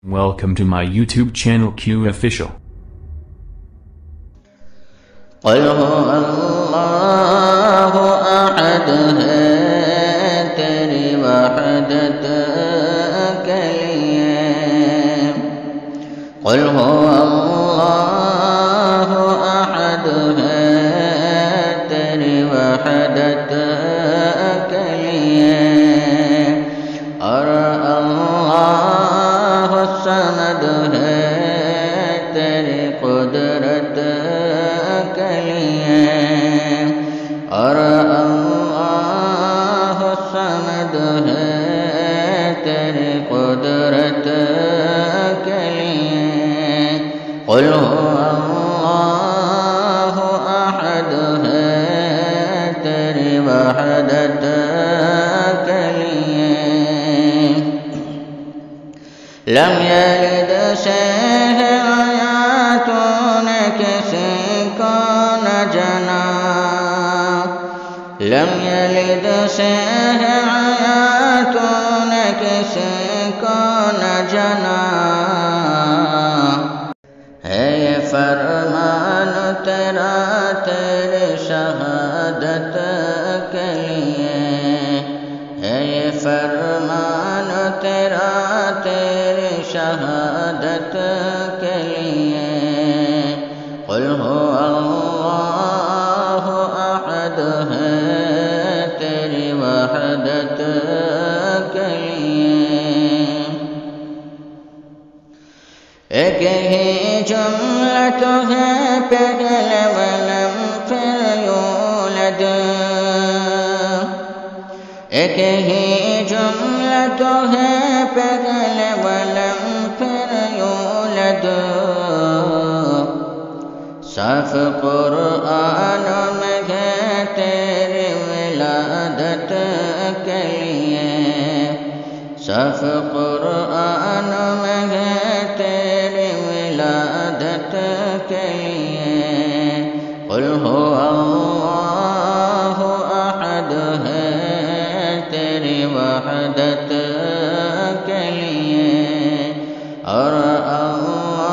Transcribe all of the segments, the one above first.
Welcome to my YouTube channel Q Official. قل هو الله أحد ہے تیری وحدت کے لیے قل هو اللہ أحد ہے تیری وحدت کے لیے اور اللہ الصمد ہے تیری قدرت کے لیے اور اللہ الصمد ہے تیری قدرت کے لیے قل هو اللہ أحد ہے تیری وحدت کے لیے لم یلد سے ہے آیا تو نے کسی کو نہ جنا لم یلد سے ہے آیا تو نے کسی کو نہ جنا ہے یہ فرمان تیرا تیری شہادت کے لیے ہے یہ فرمان تیرا تیری شہادت کے لیے قل هو اللہ أحد ہے تیری وحدت کے لیے ایک ہی جملہ تو ہے پہلے ولم پھر یولد ایک ہی جملہ تو ہے پہلے ولم پھر یولد صاف قرآن میں ہے تیری ولادت کے لیے صاف قرآن میں ہے تیری ولادت کے لیے قل هو اللہ أحد ہے تیری وحدت کے لیے اور اللہ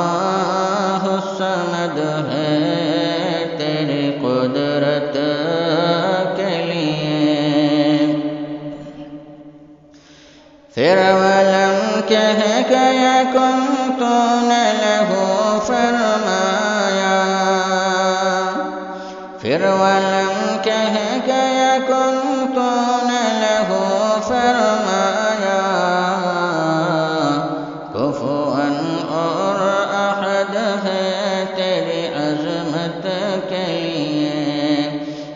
الصمد ہے تیری قدرت کے لیے پھر ولم کہہ کہ یکن تو نے لہو فرمایا پھر ولم کہہ کہ یکن تو نے لہو فرمایا کفواً اور احد ہے تیری عظمت کے لیے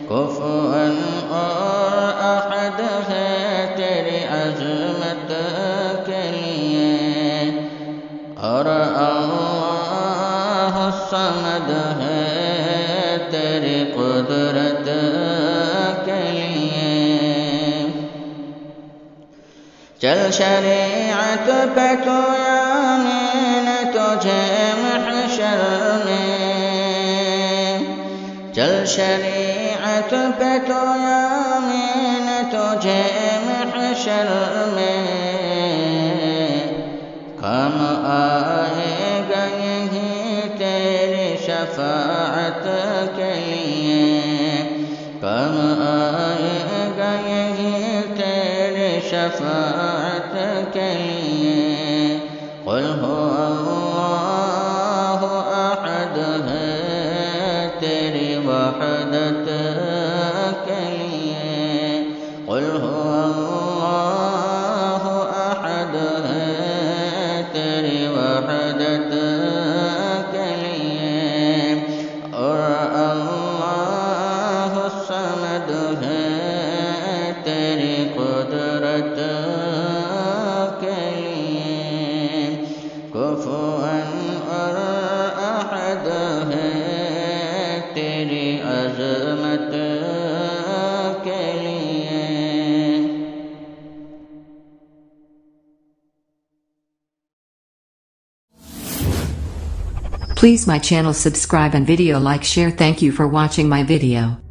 کفواً اور احد ہے تیری عظمت کے لیے اور اللہ الصمد ہے تیری قدرت کے لیے چل شریعت پہ تو یامین تجھے محشر میں چل شریعت پہ تو یامین تجھے محشر میں کام آئے گا یہی تیری شفاعت کے لیے کام آئے گا یہی تیری شفاعت کے لیے قل هو اللہ أحد ہے تیری وحدت کے لیے قل هو اللہ أحد ہے تیری وحدت کے لیے اور اللہ الصمد ہے تیری قدرت کے لیے کفواً اور احد ہے تیری عظمت کے لیے Please my channel subscribe and video like share. Thank you for watching my video.